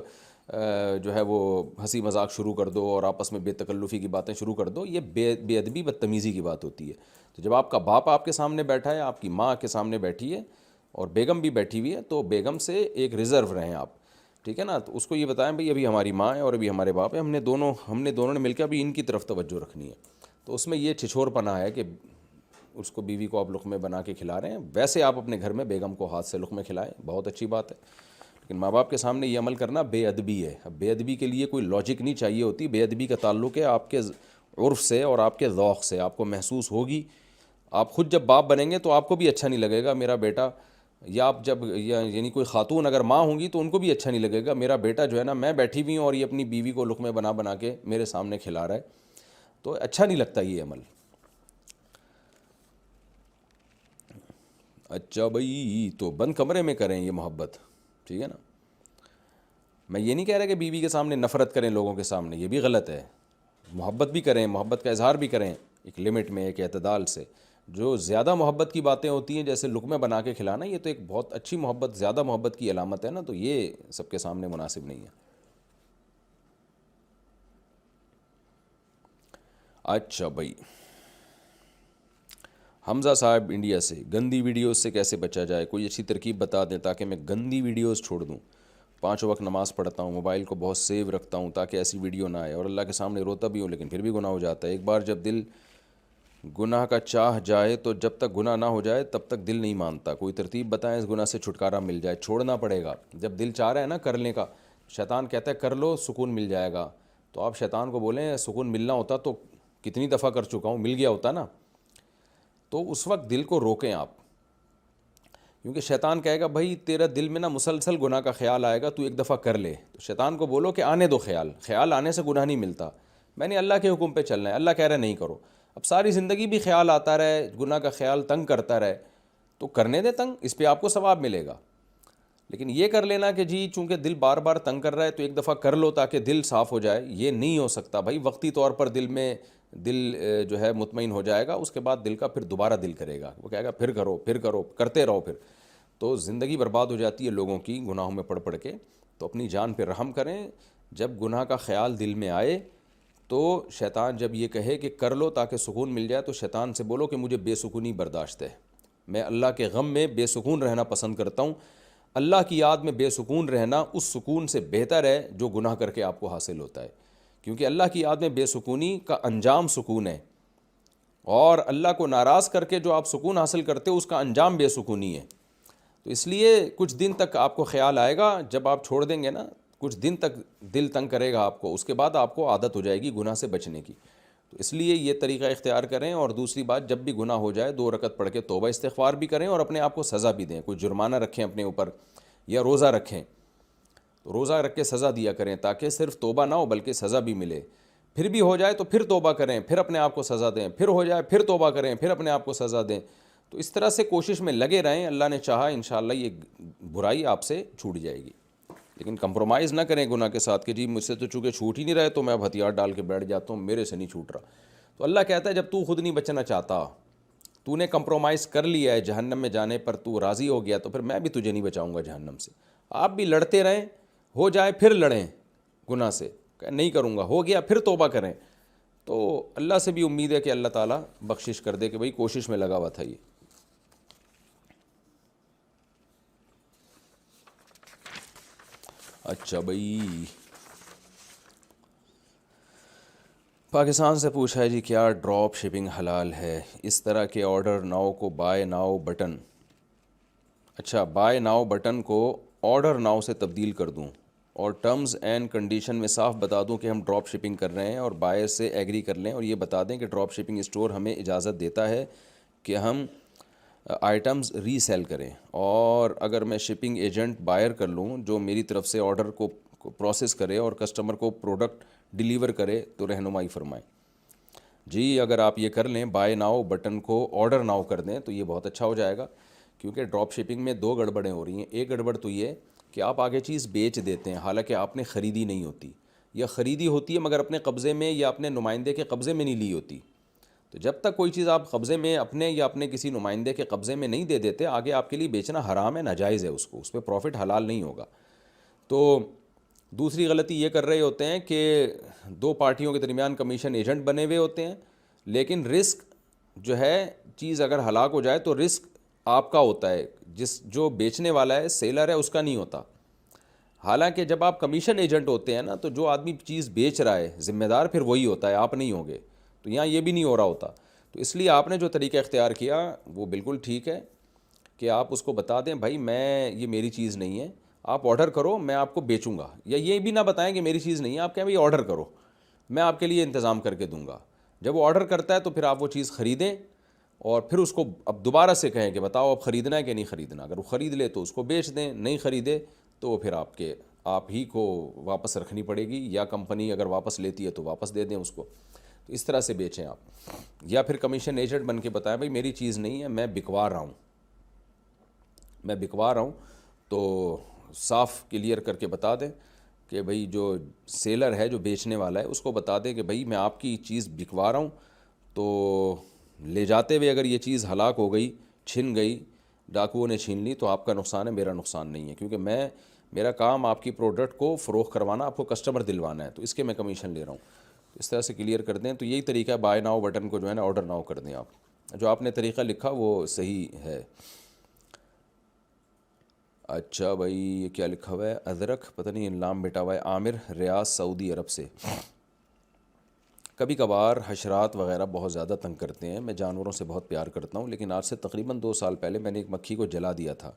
جو ہے وہ ہنسی مذاق شروع کر دو اور آپس میں بے تکلفی کی باتیں شروع کر دو. یہ بے ادبی بدتمیزی کی بات ہوتی ہے. تو جب آپ کا باپ آپ کے سامنے بیٹھا ہے، آپ کی ماں کے سامنے بیٹھی ہے اور بیگم بھی بیٹھی ہوئی ہے، تو بیگم سے ایک ریزرو رہیں آپ، ٹھیک ہے نا. تو اس کو یہ بتائیں بھئی ابھی ہماری ماں ہے اور ابھی ہمارے باپ ہے، ہم نے دونوں نے مل کے ابھی ان کی طرف توجہ رکھنی ہے. تو اس میں یہ چھچور پنا ہے کہ اس کو بیوی کو آپ لقمے بنا کے کھلا رہے ہیں. ویسے آپ اپنے گھر میں بیگم کو ہاتھ سے لقمے کھلائیں، بہت اچھی بات ہے، لیکن ماں باپ کے سامنے یہ عمل کرنا بے ادبی ہے. اب بے ادبی کے لیے کوئی لاجک نہیں چاہیے ہوتی، بے ادبی کا تعلق ہے آپ کے عرف سے اور آپ کے ذوق سے. آپ کو محسوس ہوگی، آپ خود جب باپ بنیں گے تو آپ کو بھی اچھا نہیں لگے گا میرا بیٹا، یا آپ جب یعنی کوئی خاتون اگر ماں ہوں گی تو ان کو بھی اچھا نہیں لگے گا میرا بیٹا جو ہے نا، میں بیٹھی ہوئی ہوں اور یہ اپنی بیوی کو لقمے بنا بنا کے میرے سامنے کھلا رہا ہے، تو اچھا نہیں لگتا یہ عمل. اچھا بھائی، تو بند کمرے میں کریں یہ محبت، ٹھیک ہے نا. میں یہ نہیں کہہ رہا کہ بیوی کے سامنے نفرت کریں لوگوں کے سامنے، یہ بھی غلط ہے. محبت بھی کریں، محبت کا اظہار بھی کریں ایک لمٹ میں، ایک اعتدال سے. جو زیادہ محبت کی باتیں ہوتی ہیں جیسے لقمے بنا کے کھلانا، یہ تو ایک بہت اچھی محبت، زیادہ محبت کی علامت ہے نا، تو یہ سب کے سامنے مناسب نہیں ہے. اچھا بھائی، حمزہ صاحب انڈیا سے، گندی ویڈیوز سے کیسے بچا جائے؟ کوئی اچھی ترکیب بتا دیں تاکہ میں گندی ویڈیوز چھوڑ دوں. 5 وقت نماز پڑھتا ہوں، موبائل کو بہت سیو رکھتا ہوں تاکہ ایسی ویڈیو نہ آئے، اور اللہ کے سامنے روتا بھی ہوں لیکن پھر بھی گناہ ہو جاتا ہے. ایک بار جب دل گناہ کا چاہ جائے تو جب تک گناہ نہ ہو جائے تب تک دل نہیں مانتا. کوئی ترتیب بتائیں اس گناہ سے چھٹکارا مل جائے. چھوڑنا پڑے گا. جب دل چاہ رہا ہے نا کرنے کا، شیطان کہتا ہے کر لو سکون مل جائے گا، تو آپ شیطان کو بولیں سکون ملنا ہوتا تو کتنی دفعہ کر چکا ہوں، مل گیا ہوتا نا. تو اس وقت دل کو روکیں آپ، کیونکہ شیطان کہے گا بھائی تیرا دل میں نا مسلسل گناہ کا خیال آئے گا، تو ایک دفعہ کر لے. تو شیطان کو بولو کہ آنے دو خیال آنے سے گناہ نہیں ملتا، میں نے اللہ کے حکم پہ چلنا ہے، اللہ کہہ رہا ہے نہیں کرو. اب ساری زندگی بھی خیال آتا رہے، گناہ کا خیال تنگ کرتا رہے، تو کرنے دے تنگ، اس پہ آپ کو ثواب ملے گا. لیکن یہ کر لینا کہ جی چونکہ دل بار بار تنگ کر رہا ہے تو ایک دفعہ کر لو تاکہ دل صاف ہو جائے، یہ نہیں ہو سکتا بھائی. وقتی طور پر دل جو ہے مطمئن ہو جائے گا، اس کے بعد دل کا پھر دوبارہ دل کرے گا، وہ کہے گا پھر کرو کرتے رہو پھر. تو زندگی برباد ہو جاتی ہے لوگوں کی گناہوں میں پڑھ کے. تو اپنی جان پہ رحم کریں. جب گناہ کا خیال دل میں آئے تو شیطان جب یہ کہے کہ کر لو تاکہ سکون مل جائے، تو شیطان سے بولو کہ مجھے بے سکونی برداشت ہے، میں اللہ کے غم میں بے سکون رہنا پسند کرتا ہوں. اللہ کی یاد میں بے سکون رہنا اس سکون سے بہتر ہے جو گناہ کر کے آپ کو حاصل ہوتا ہے، کیونکہ اللہ کی یاد میں بے سکونی کا انجام سکون ہے، اور اللہ کو ناراض کر کے جو آپ سکون حاصل کرتے ہو اس کا انجام بے سکونی ہے. تو اس لیے کچھ دن تک آپ کو خیال آئے گا، جب آپ چھوڑ دیں گے نا کچھ دن تک دل تنگ کرے گا آپ کو، اس کے بعد آپ کو عادت ہو جائے گی گناہ سے بچنے کی. تو اس لیے یہ طریقہ اختیار کریں. اور دوسری بات، جب بھی گناہ ہو جائے 2 رکعت پڑھ کے توبہ استغفار بھی کریں اور اپنے آپ کو سزا بھی دیں. کوئی جرمانہ رکھیں اپنے اوپر یا روزہ رکھیں، تو روزہ رکھ کے سزا دیا کریں تاکہ صرف توبہ نہ ہو بلکہ سزا بھی ملے. پھر بھی ہو جائے تو پھر توبہ کریں، پھر اپنے آپ کو سزا دیں، پھر ہو جائے پھر توبہ کریں، پھر اپنے آپ کو سزا دیں. تو اس طرح سے کوشش میں لگے رہیں. اللہ نے چاہا انشاءاللہ یہ برائی آپ سے چھوٹ جائے گی. لیکن کمپرومائز نہ کریں گناہ کے ساتھ کہ جی مجھ سے تو چونکہ چھوٹ ہی نہیں رہے تو میں اب ہتھیار ڈال کے بیٹھ جاتا ہوں، میرے سے نہیں چھوٹ رہا. تو اللہ کہتا ہے جب تو خود نہیں بچنا چاہتا، تو نے کمپرومائز کر لیا ہے جہنم میں جانے پر، تو راضی ہو گیا، تو پھر میں بھی تجھے نہیں بچاؤں گا جہنم سے. آپ بھی لڑتے رہیں، ہو جائے پھر لڑیں گناہ سے، کہ نہیں کروں گا، ہو گیا پھر توبہ کریں. تو اللہ سے بھی امید ہے کہ اللہ تعالیٰ بخشش کر دے کہ بھئی کوشش میں لگا ہوا تھا یہ. اچھا بھائی، پاکستان سے پوچھا ہے جی کیا ڈراپ شپنگ حلال ہے؟ اس طرح کے آرڈر ناؤ کو بائی ناؤ بٹن، اچھا بائی ناؤ بٹن کو آرڈر ناؤ سے تبدیل کر دوں اور ٹرمز اینڈ کنڈیشن میں صاف بتا دوں کہ ہم ڈراپ شپنگ کر رہے ہیں اور بائر سے ایگری کر لیں، اور یہ بتا دیں کہ ڈراپ شپنگ اسٹور ہمیں اجازت دیتا ہے کہ ہم آئٹمز ری سیل کریں، اور اگر میں شپنگ ایجنٹ بائر کر لوں جو میری طرف سے آرڈر کو پروسیس کرے اور کسٹمر کو پروڈکٹ ڈیلیور کرے تو رہنمائی فرمائیں. جی اگر آپ یہ کر لیں، بائی ناؤ بٹن کو آرڈر ناؤ کر دیں تو یہ بہت اچھا ہو جائے گا. کیونکہ ڈراپ شپنگ میں دو گڑبڑیں ہو رہی ہیں. ایک گڑبڑ تو یہ کہ آپ آگے چیز بیچ دیتے ہیں حالانکہ آپ نے خریدی نہیں ہوتی، یا خریدی ہوتی ہے مگر اپنے قبضے میں یا اپنے نمائندے کے قبضے میں نہیں لی ہوتی. تو جب تک کوئی چیز آپ قبضے میں اپنے یا اپنے کسی نمائندے کے قبضے میں نہیں دے دیتے، آگے آپ کے لیے بیچنا حرام ہے، ناجائز ہے، اس پہ پروفٹ حلال نہیں ہوگا. تو دوسری غلطی یہ کر رہے ہوتے ہیں کہ دو پارٹیوں کے درمیان کمیشن ایجنٹ بنے ہوئے ہوتے ہیں، لیکن رسک جو ہے، چیز اگر ہلاک ہو جائے تو رسک آپ کا ہوتا ہے، جو بیچنے والا ہے سیلر ہے اس کا نہیں ہوتا. حالانکہ جب آپ کمیشن ایجنٹ ہوتے ہیں نا تو جو آدمی چیز بیچ رہا ہے ذمہ دار پھر وہی ہوتا ہے، آپ نہیں ہوگے. تو یہاں یہ بھی نہیں ہو رہا ہوتا. تو اس لیے آپ نے جو طریقہ اختیار کیا وہ بالکل ٹھیک ہے کہ آپ اس کو بتا دیں بھائی میں یہ میری چیز نہیں ہے، آپ آرڈر کرو میں آپ کو بیچوں گا، یا یہ بھی نہ بتائیں کہ میری چیز نہیں ہے، آپ کہیں بھائی آرڈر کرو میں آپ کے لیے انتظام کر کے دوں گا. جب وہ آرڈر کرتا ہے تو پھر آپ وہ چیز خریدیں اور پھر اس کو اب دوبارہ سے کہیں کہ بتاؤ اب خریدنا ہے کہ نہیں خریدنا. اگر وہ خرید لے تو اس کو بیچ دیں، نہیں خریدے تو وہ پھر آپ ہی کو واپس رکھنی پڑے گی، یا کمپنی اگر واپس لیتی ہے تو واپس دے دیں اس کو. تو اس طرح سے بیچیں آپ. یا پھر کمیشن ایجنٹ بن کے بتائیں بھائی میری چیز نہیں ہے، میں بکوا رہا ہوں، تو صاف کلیئر کر کے بتا دیں کہ بھئی جو سیلر ہے جو بیچنے والا ہے اس کو بتا دیں کہ بھئی میں آپ کی چیز بکوا رہا ہوں، تو لے جاتے ہوئے اگر یہ چیز ہلاک ہو گئی، چھن گئی، ڈاکوؤں نے چھین لی تو آپ کا نقصان ہے، میرا نقصان نہیں ہے. کیونکہ میرا کام آپ کی پروڈکٹ کو فروخت کروانا، آپ کو کسٹمر دلوانا ہے، تو اس کے میں کمیشن لے رہا ہوں. اس طرح سے کلیئر کر دیں. تو یہی طریقہ ہے، بائی ناؤ بٹن کو جو ہے نا آرڈر ناؤ کر دیں. آپ جو آپ نے طریقہ لکھا وہ صحیح ہے. اچھا بھائی یہ کیا لکھا ہوا ہے؟ ادرک پتہ نہیں نام بیٹا ہوا ہے. عامر ریاض سعودی عرب سے. کبھی کبھار حشرات وغیرہ بہت زیادہ تنگ کرتے ہیں. میں جانوروں سے بہت پیار کرتا ہوں، لیکن آج سے تقریباً 2 سال پہلے میں نے ایک مکھی کو جلا دیا تھا.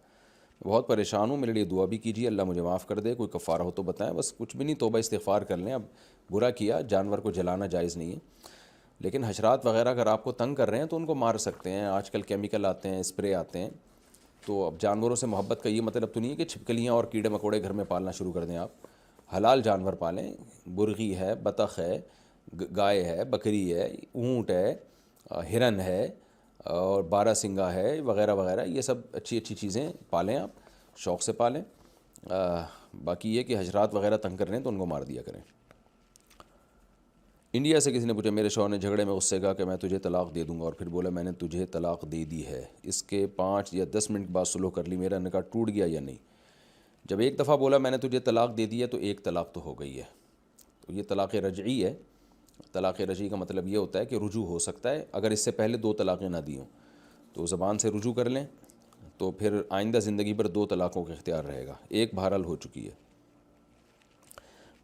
بہت پریشان ہوں، میرے لیے دعا بھی کیجیے، اللہ مجھے معاف کر دے. کوئی کفارہ ہو تو بتائیں. بس کچھ بھی نہیں، توبہ استغفار کر لیں. اب برا کیا، جانور کو جلانا جائز نہیں ہے، لیکن حشرات وغیرہ اگر آپ کو تنگ کر رہے ہیں تو ان کو مار سکتے ہیں. آج کل کیمیکل آتے ہیں، اسپرے آتے ہیں. تو اب جانوروں سے محبت کا یہ مطلب تو نہیں ہے کہ چھپکلیاں اور کیڑے مکوڑے گھر میں پالنا شروع کر دیں. آپ حلال جانور پالیں. مرغی ہے، بطخ ہے، گائے ہے، بکری ہے، اونٹ ہے، ہرن ہے، اور بارہ سنگا ہے، وغیرہ وغیرہ. یہ سب اچھی اچھی چیزیں پالیں، آپ شوق سے پالیں. باقی یہ کہ حشرات وغیرہ تنگ کر رہے ہیں تو ان کو مار دیا کریں. انڈیا سے کسی نے پوچھا، میرے شوہر نے جھگڑے میں غصے کہا کہ میں تجھے طلاق دے دوں گا، اور پھر بولا میں نے تجھے طلاق دے دی ہے. اس کے 5 یا 10 منٹ بعد سلوح کر لی، میرا نکاح ٹوٹ گیا یا نہیں؟ جب ایک دفعہ بولا میں نے تجھے طلاق دے دی ہے تو ایک طلاق تو ہو گئی ہے. تو یہ طلاق رجعی ہے. طلاق رجعی کا مطلب یہ ہوتا ہے کہ رجوع ہو سکتا ہے اگر اس سے پہلے 2 طلاقیں نہ دی ہوں. تو زبان سے رجوع کر لیں تو پھر آئندہ زندگی پر 2 طلاقوں کا اختیار رہے گا. ایک بہرحال ہو چکی ہے.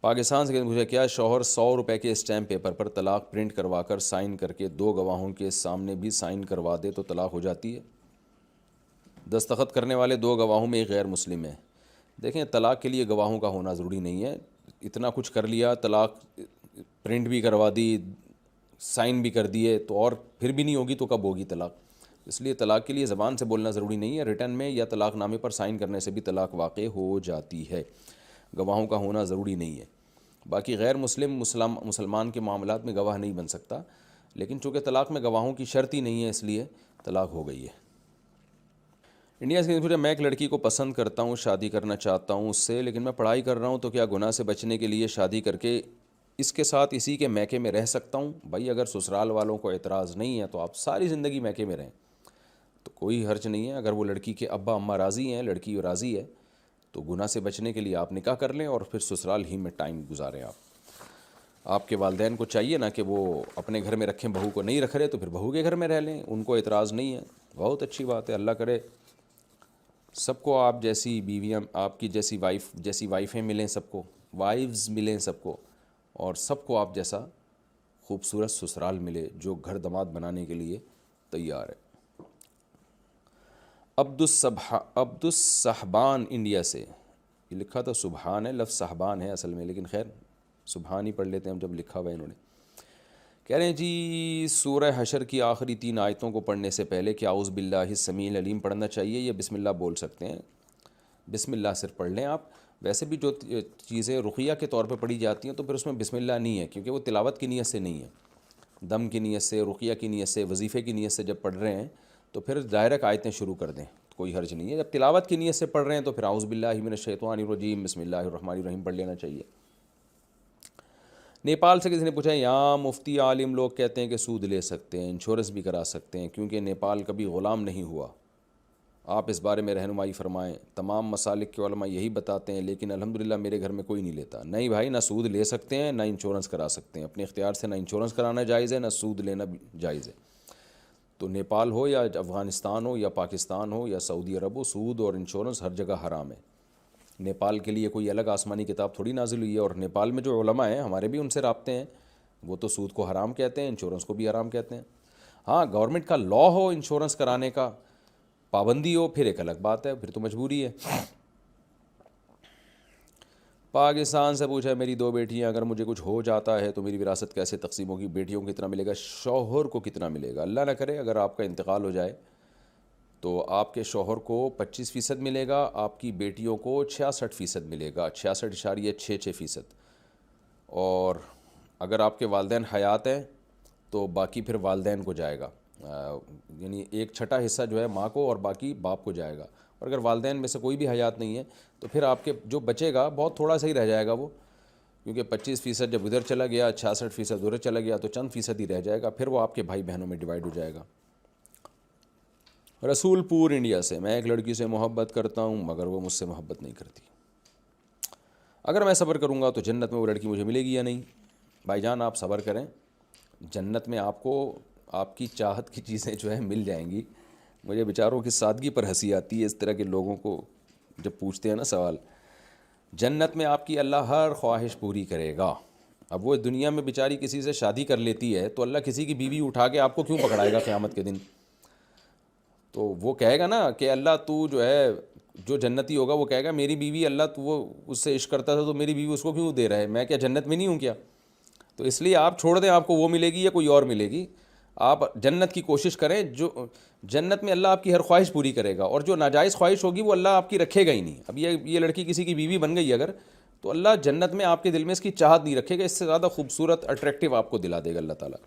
پاکستان سے مجھے کیا شوہر 100 روپے کے اسٹیمپ پیپر پر طلاق پرنٹ کروا کر سائن کر کے 2 گواہوں کے سامنے بھی سائن کروا دے تو طلاق ہو جاتی ہے؟ دستخط کرنے والے 2 گواہوں میں ایک غیر مسلم ہے. دیکھیں طلاق کے لیے گواہوں کا ہونا ضروری نہیں ہے. اتنا کچھ کر لیا، طلاق پرنٹ بھی کروا دی، سائن بھی کر دیے، تو اور پھر بھی نہیں ہوگی تو کب ہوگی طلاق؟ اس لیے طلاق کے لیے زبان سے بولنا ضروری نہیں ہے. ریٹن میں یا طلاق نامے پر سائن کرنے سے بھی طلاق واقع ہو جاتی ہے. گواہوں کا ہونا ضروری نہیں ہے. باقی غیر مسلمان کے معاملات میں گواہ نہیں بن سکتا، لیکن چونکہ طلاق میں گواہوں کی شرط ہی نہیں ہے اس لیے طلاق ہو گئی ہے۔ انڈیا سے پوچھا، میں ایک لڑکی کو پسند کرتا ہوں، شادی کرنا چاہتا ہوں اس سے، لیکن میں پڑھائی کر رہا ہوں، تو کیا گناہ سے بچنے کے لیے شادی کر کے اس کے ساتھ اسی کے میکے میں رہ سکتا ہوں؟ بھائی اگر سسرال والوں کو اعتراض نہیں ہے تو آپ ساری زندگی میکے میں رہیں، تو کوئی حرج نہیں ہے۔ اگر وہ لڑکی کے ابا اماں راضی ہیں، لڑکی راضی ہے، تو گناہ سے بچنے کے لیے آپ نکاح کر لیں اور پھر سسرال ہی میں ٹائم گزاریں۔ آپ کے والدین کو چاہیے نا کہ وہ اپنے گھر میں رکھیں، بہو کو نہیں رکھ رہے تو پھر بہو کے گھر میں رہ لیں، ان کو اعتراض نہیں ہے، بہت اچھی بات ہے۔ اللہ کرے سب کو آپ جیسی بیویاں، آپ کی جیسی وائفیں ملیں، سب کو وائفز ملیں سب کو، اور سب کو آپ جیسا خوبصورت سسرال ملے جو گھر داماد بنانے کے لیے تیار ہے۔ عبد الصحبان انڈیا سے، یہ لکھا تھا سبحان ہے، لفظ صحبان ہے اصل میں، لیکن خیر سبحان ہی پڑھ لیتے ہیں ہم، جب لکھا ہوا ہے انہوں نے۔ کہہ رہے ہیں جی سورہ حشر کی آخری 3 آیتوں کو پڑھنے سے پہلے کیا اعوذ باللہ السمیع العلیم پڑھنا چاہیے یا بسم اللہ بول سکتے ہیں؟ بسم اللہ صرف پڑھ لیں آپ۔ ویسے بھی جو چیزیں رقیہ کے طور پہ پڑھی جاتی ہیں تو پھر اس میں بسم اللہ نہیں ہے، کیونکہ وہ تلاوت کی نیت سے نہیں ہے، دم کی نیت سے، رقیہ کی نیت سے، وظیفے کی نیت سے جب پڑھ رہے ہیں تو پھر ڈائریکٹ آیتیں شروع کر دیں، کوئی حرج نہیں ہے۔ جب تلاوت کی نیت سے پڑھ رہے ہیں تو پھر اعوذ باللہ من الشیطان الرجیم بسم اللہ الرحمن الرحیم پڑھ لینا چاہیے۔ نیپال سے کسی نے پوچھا، یہاں مفتی عالم لوگ کہتے ہیں کہ سود لے سکتے ہیں، انشورنس بھی کرا سکتے ہیں، کیونکہ نیپال کبھی غلام نہیں ہوا، آپ اس بارے میں رہنمائی فرمائیں۔ تمام مسالک کے علماء یہی بتاتے ہیں، لیکن الحمدللہ میرے گھر میں کوئی نہیں لیتا۔ نہیں بھائی، نہ سود لے سکتے ہیں نہ انشورنس کرا سکتے ہیں، اپنے اختیار سے نہ انشورنس کرانا جائز ہے نہ سود لینا جائز ہے۔ تو نیپال ہو یا افغانستان ہو یا پاکستان ہو یا سعودی عرب ہو، سود اور انشورنس ہر جگہ حرام ہے۔ نیپال کے لیے کوئی الگ آسمانی کتاب تھوڑی نازل ہوئی ہے، اور نیپال میں جو علماء ہیں ہمارے بھی ان سے رابطے ہیں، وہ تو سود کو حرام کہتے ہیں، انشورنس کو بھی حرام کہتے ہیں۔ ہاں گورنمنٹ کا لا ہو انشورنس کرانے کا، پابندی ہو، پھر ایک الگ بات ہے، پھر تو مجبوری ہے۔ پاکستان سے پوچھا، میری 2 بیٹیاں، اگر مجھے کچھ ہو جاتا ہے تو میری وراثت کیسے تقسیم ہوگی؟ بیٹیوں کو کتنا ملے گا، شوہر کو کتنا ملے گا؟ اللہ نہ کرے اگر آپ کا انتقال ہو جائے تو آپ کے شوہر کو 25% ملے گا، آپ کی بیٹیوں کو 66% ملے گا، 66.66%۔ اور اگر آپ کے والدین حیات ہیں تو باقی پھر والدین کو جائے گا، یعنی 1/6 حصہ جو ہے ماں کو اور باقی باپ کو جائے گا۔ اور اگر والدین میں سے کوئی بھی حیات نہیں ہے تو پھر آپ کے جو بچے گا بہت تھوڑا سا ہی رہ جائے گا وہ، کیونکہ 25% جب ادھر چلا گیا، 66% ادھر چلا گیا، تو چند فیصد ہی رہ جائے گا، پھر وہ آپ کے بھائی بہنوں میں ڈیوائیڈ ہو جائے گا۔ رسول پور انڈیا سے، میں ایک لڑکی سے محبت کرتا ہوں مگر وہ مجھ سے محبت نہیں کرتی، اگر میں صبر کروں گا تو جنت میں وہ لڑکی مجھے ملے گی یا نہیں؟ بھائی جان آپ صبر کریں، جنت میں آپ کو آپ کی چاہت کی چیزیں جو ہیں مل جائیں گی۔ مجھے بیچاروں کی سادگی پر ہنسی آتی ہے اس طرح کے لوگوں کو جب پوچھتے ہیں نا سوال۔ جنت میں آپ کی اللہ ہر خواہش پوری کرے گا۔ اب وہ دنیا میں بیچاری کسی سے شادی کر لیتی ہے تو اللہ کسی کی بیوی اٹھا کے آپ کو کیوں پکڑائے گا قیامت کے دن؟ تو وہ کہے گا نا کہ اللہ تو جو ہے، جو جنتی ہوگا وہ کہے گا میری بیوی اللہ تو وہ اس سے عشق کرتا تھا تو میری بیوی اس کو کیوں دے رہا ہے، میں کیا جنت میں نہیں ہوں کیا؟ تو اس لیے آپ چھوڑ دیں، آپ کو وہ ملے گی یا کوئی اور ملے گی، آپ جنت کی کوشش کریں۔ جو جنت میں اللہ آپ کی ہر خواہش پوری کرے گا، اور جو ناجائز خواہش ہوگی وہ اللہ آپ کی رکھے گا ہی نہیں۔ اب یہ لڑکی کسی کی بیوی بن گئی اگر، تو اللہ جنت میں آپ کے دل میں اس کی چاہت نہیں رکھے گا، اس سے زیادہ خوبصورت اٹریکٹیو آپ کو دلا دے گا اللہ تعالیٰ۔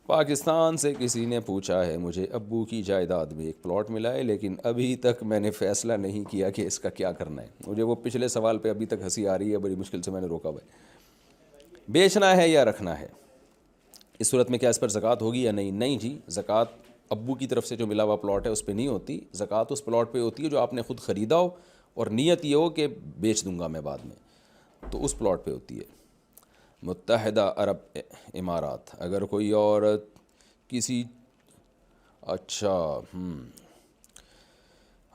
پاکستان سے کسی نے پوچھا ہے، مجھے ابو کی جائیداد میں ایک پلاٹ ملا ہے لیکن ابھی تک میں نے فیصلہ نہیں کیا کہ اس کا کیا کرنا ہے۔ مجھے وہ پچھلے سوال پہ ابھی تک ہنسی آ رہی ہے، بڑی مشکل سے میں نے روکا ہوا ہے۔ بیچنا ہے یا رکھنا ہے؟ اس صورت میں کیا اس پر زکوٰۃ ہوگی یا نہیں؟ نہیں جی، زکوٰۃ ابو کی طرف سے جو ملا ہوا پلاٹ ہے اس پہ نہیں ہوتی، زکوٰۃ اس پلاٹ پہ ہوتی ہے جو آپ نے خود خریدا ہو اور نیت یہ ہو کہ بیچ دوں گا میں بعد میں، تو اس پلاٹ پہ ہوتی ہے۔ متحدہ عرب امارات، اگر کوئی عورت کسی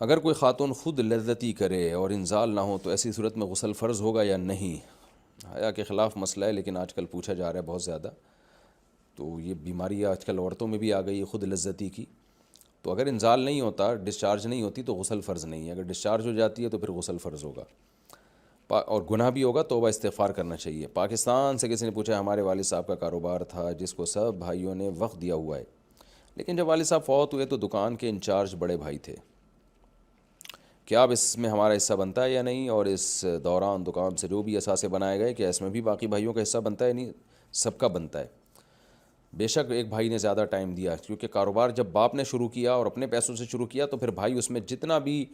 اگر کوئی خاتون خود لذتی کرے اور انزال نہ ہو تو ایسی صورت میں غسل فرض ہوگا یا نہیں؟ حیا کے خلاف مسئلہ ہے لیکن آج کل پوچھا جا رہا ہے بہت زیادہ، تو یہ بیماری آج کل عورتوں میں بھی آ گئی ہے خود لذتی کی۔ تو اگر انزال نہیں ہوتا، ڈسچارج نہیں ہوتی تو غسل فرض نہیں ہے، اگر ڈسچارج ہو جاتی ہے تو پھر غسل فرض ہوگا اور گناہ بھی ہوگا، توبہ استغفار کرنا چاہیے۔ پاکستان سے کسی نے پوچھا، ہمارے والد صاحب کا کاروبار تھا جس کو سب بھائیوں نے وقف دیا ہوا ہے، لیکن جب والد صاحب فوت ہوئے تو دکان کے انچارج بڑے بھائی تھے، کیا اب اس میں ہمارا حصہ بنتا ہے یا نہیں، اور اس دوران دکان سے جو بھی اثاثے بنائے گئے کیا اس میں بھی باقی بھائیوں کا حصہ بنتا ہے؟ نہیں، سب کا بنتا ہے۔ بے شک ایک بھائی نے زیادہ ٹائم دیا، کیونکہ کاروبار جب باپ نے شروع کیا اور اپنے پیسوں سے شروع کیا تو پھر بھائی اس میں جتنا بھی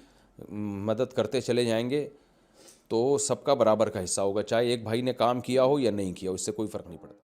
مدد کرتے چلے جائیں گے تو سب کا برابر کا حصہ ہوگا، چاہے ایک بھائی نے کام کیا ہو یا نہیں کیا ہو، اس سے کوئی فرق نہیں پڑتا۔